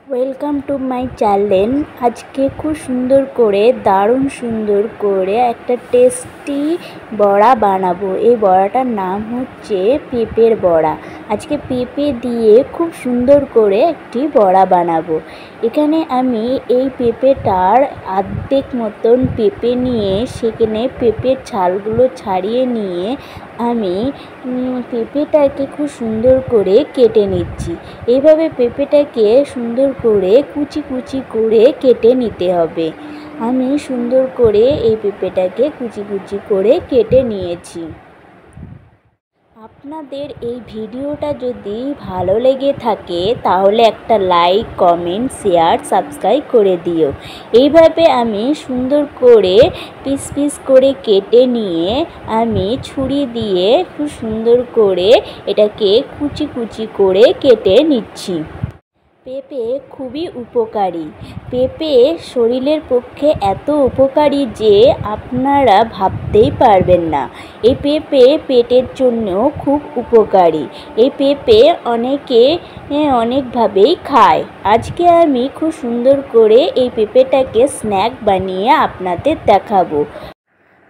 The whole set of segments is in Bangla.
Welcome to my channel. আজকে খুব সুন্দর করে দারুণ সুন্দর করে একটা টেস্টি বড়া বানাবো। এই বড়াটার নাম হচ্ছে পেঁপের বড়া। আজকে পেঁপে দিয়ে খুব সুন্দর করে একটি বড়া বানাবো। এখানে আমি এই পেঁপেটার অর্ধেক মতন পেঁপে নিয়ে সেখানে পেঁপের ছালগুলো ছাড়িয়ে নিয়ে আমি পেঁপেটাকে খুব সুন্দর করে কেটে নিচ্ছি। এইভাবে পেঁপেটাকে সুন্দর করে কুচি কুচি করে কেটে নিতে হবে। আমি সুন্দর করে এই পেঁপেটাকে কুচি কুচি করে কেটে নিয়েছি। আপনাদের এই ভিডিওটা যদি ভালো লেগে থাকে তাহলে একটা লাইক, কমেন্ট, শেয়ার, সাবস্ক্রাইব করে দিও। এইভাবে আমি সুন্দর করে পিস পিস করে কেটে নিয়ে আমি ছুরি দিয়ে খুব সুন্দর করে এটাকে কুচি কুচি করে কেটে নিচ্ছি। পেঁপে খুবই উপকারী। পেঁপে শরীরের পক্ষে এত উপকারী যে আপনারা ভাবতেই পারবেন না। এই পেঁপে পেটের জন্য খুব উপকারী। এই পেঁপে অনেকে অনেকভাবেই খায়। আজকে আমি খুব সুন্দর করে এই পেঁপেটাকে স্ন্যাক বানিয়ে আপনাদের দেখাবো।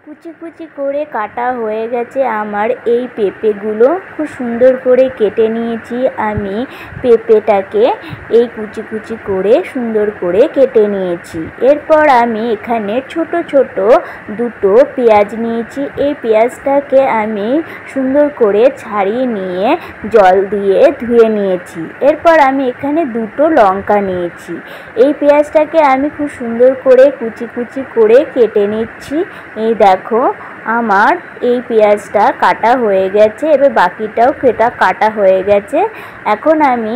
কুচি কুচি করে কাটা হয়ে গেছে আমার এই পেঁপেগুলো। খুব সুন্দর করে কেটে নিয়েছি আমি পেঁপেটাকে। এই কুচি কুচি করে সুন্দর করে কেটে নিয়েছি। এরপর আমি এখানে ছোট ছোট দুটো পেঁয়াজ নিয়েছি। এই পেঁয়াজটাকে আমি সুন্দর করে ছাড়িয়ে নিয়ে জল দিয়ে ধুয়ে নিয়েছি। এরপর আমি এখানে দুটো লঙ্কা নিয়েছি। এই পেঁয়াজটাকে আমি খুব সুন্দর করে কুচি কুচি করে কেটে নিচ্ছি। এই দেখো আমার এই পেঁয়াজটা কাটা হয়ে গেছে। এবার বাকিটাও কাটা হয়ে গেছে। এখন আমি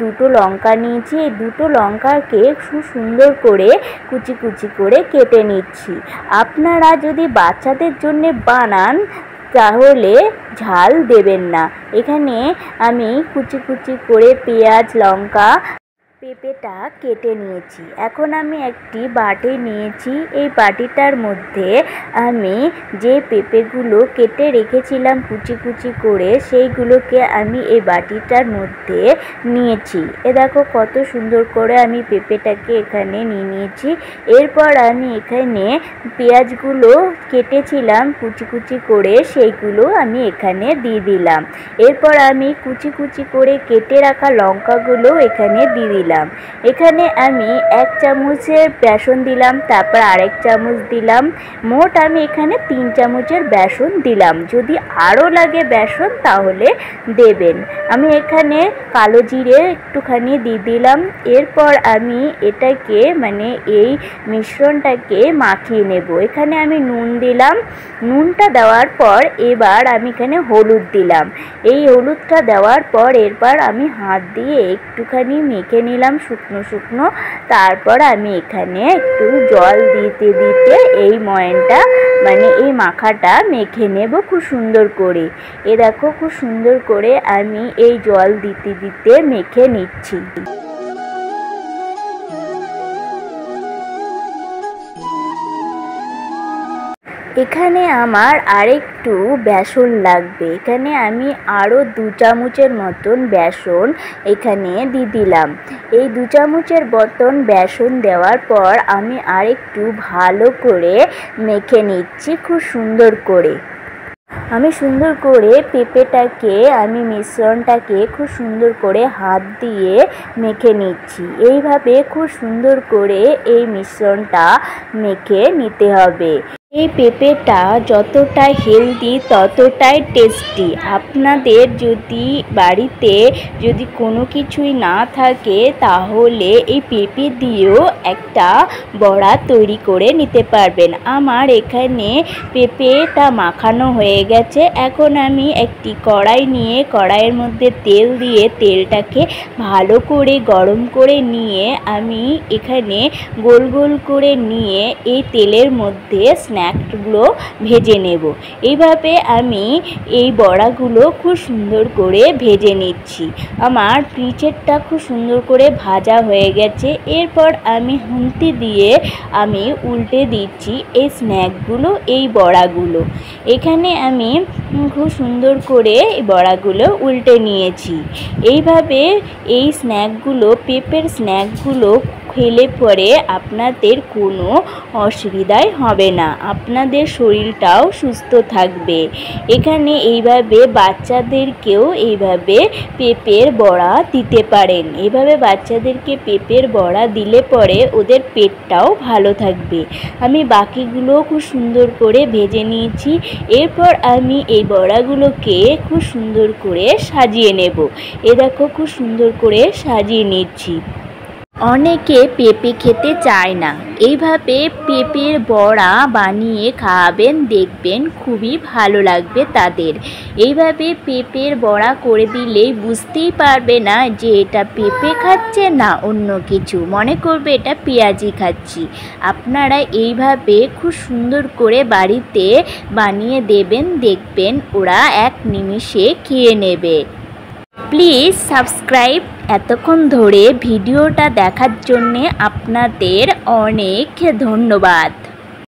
দুটো লঙ্কা নিয়েছি। এই দুটো লঙ্কাকে খুব সুন্দর করে কুচি কুচি করে কেটে নিচ্ছি। আপনারা যদি বাচ্চাদের জন্য বানান তাহলে ঝাল দেবেন না। এখানে আমি কুচি কুচি করে পেঁয়াজ, লঙ্কা, পেঁপেটা কেটে নিয়েছি। এখন আমি একটি বাটি নিয়েছি। এই বাটিটার মধ্যে আমি যে পেঁপেগুলো কেটে রেখেছিলাম কুচি কুচি করে সেইগুলোকে আমি এই বাটিটার মধ্যে নিয়েছি। দেখো কত সুন্দর করে আমি পেঁপেটাকে এখানে নিয়ে নিয়েছি। এরপর আমি এখানে পেঁয়াজগুলো কেটেছিলাম কুচি কুচি করে সেইগুলো আমি এখানে দিয়ে দিলাম। এরপর আমি কুচি কুচি করে কেটে রাখা লঙ্কাগুলো এখানে দিয়ে দিলাম। এখানে আমি 1 চামচের বেসন দিলাম, তারপর আরেক চামচ দিলাম। মোট আমি এখানে 3 চামচের বেসন দিলাম। যদি আরও লাগে বেসন তাহলে দেবেন। আমি এখানে কালো জিরে একটুখানি দিয়ে দিলাম। এরপর আমি এটাকে এই মিশ্রণটাকে মাখিয়ে নেব। এখানে আমি নুন দিলাম। নুনটা দেওয়ার পর এবার আমি এখানে হলুদ দিলাম। এই হলুদটা দেওয়ার পর এরপর আমি হাত দিয়ে একটুখানি মেখে নিলাম শুকনো শুকনো। তারপর আমি এখানে একটু জল দিতে দিতে এই ময়ানটা এই মাখাটা মেখে নেব খুব সুন্দর করে। দেখো খুব সুন্দর করে আমি এই জল দিতে দিতে মেখে নিচ্ছি। এখানে আমার আরেকটু বেসন লাগবে। এখানে আমি আরও 2 চামচের মতন বেসন এখানে দিয়ে দিলাম। এই 2 চামচের মতন বেসন দেওয়ার পর আমি আরেকটু ভালো করে মেখে নিচ্ছি খুব সুন্দর করে। আমি সুন্দর করে পেঁপেটাকে মিশ্রণটাকে খুব সুন্দর করে হাত দিয়ে মেখে নিচ্ছি। এইভাবে খুব সুন্দর করে এই মিশ্রণটা মেখে নিতে হবে। এই পেঁপেটা যতটা হেলদি ততটাই টেস্টি। আপনাদের যদি বাড়িতে কোনো কিছুই না থাকে তাহলে এই পেঁপে দিয়েও একটা বড়া তৈরি করে নিতে পারবেন। আমার এখানে পেঁপেটা মাখানো হয়ে গেছে। এখন আমি একটি কড়াই নিয়ে কড়াইয়ের মধ্যে তেল দিয়ে তেলটাকে ভালো করে গরম করে নিয়ে আমি এখানে গোল গোল করে নিয়ে এই তেলের মধ্যে স্ন্যাকগুলো ভেজে নেব। এইভাবে আমি এই বড়াগুলো খুব সুন্দর করে ভেজে নিচ্ছি। আমার পিঠেটা খুব সুন্দর করে ভাজা হয়ে গেছে। এরপর আমি খুন্তি দিয়ে আমি উল্টে দিচ্ছি এই স্ন্যাকগুলো, এই বড়াগুলো। এখানে আমি খুব সুন্দর করে এই বড়াগুলো উল্টে নিয়েছি। এইভাবে এই স্ন্যাকগুলো, পেঁপের স্ন্যাকগুলো খেলে পরে আপনাদের কোনো অসুবিধাই হবে না, আপনাদের শরীরটাও সুস্থ থাকবে। এখানে এইভাবে বাচ্চাদেরকেও এইভাবে পেঁপের বড়া দিতে পারেন। এইভাবে বাচ্চাদেরকে পেঁপের বড়া দিলে পরে ওদের পেটটাও ভালো থাকবে। আমি বাকিগুলো খুব সুন্দর করে ভেজে নিয়েছি। এরপর আমি এই বড়াগুলোকে খুব সুন্দর করে সাজিয়ে নেব। দেখো খুব সুন্দর করে সাজিয়ে নিচ্ছি। অনেকে পেঁপে খেতে চায় না, এইভাবে পেঁপের বড়া বানিয়ে খাওয়াবেন, দেখবেন খুবই ভালো লাগবে তাদের। এইভাবে পেঁপের বড়া করে দিলেই বুঝতেই পারবে না যে এটা পেঁপে খাচ্ছে না অন্য কিছু, মনে করবে এটা পেঁয়াজি খাচ্ছি। আপনারা এইভাবে খুব সুন্দর করে বাড়িতে বানিয়ে দেবেন, দেখবেন ওরা এক নিমিষে খেয়ে নেবে। Please subscribe. এতক্ষণ ধরে ভিডিওটা দেখার জন্যে আপনাদের অনেক ধন্যবাদ।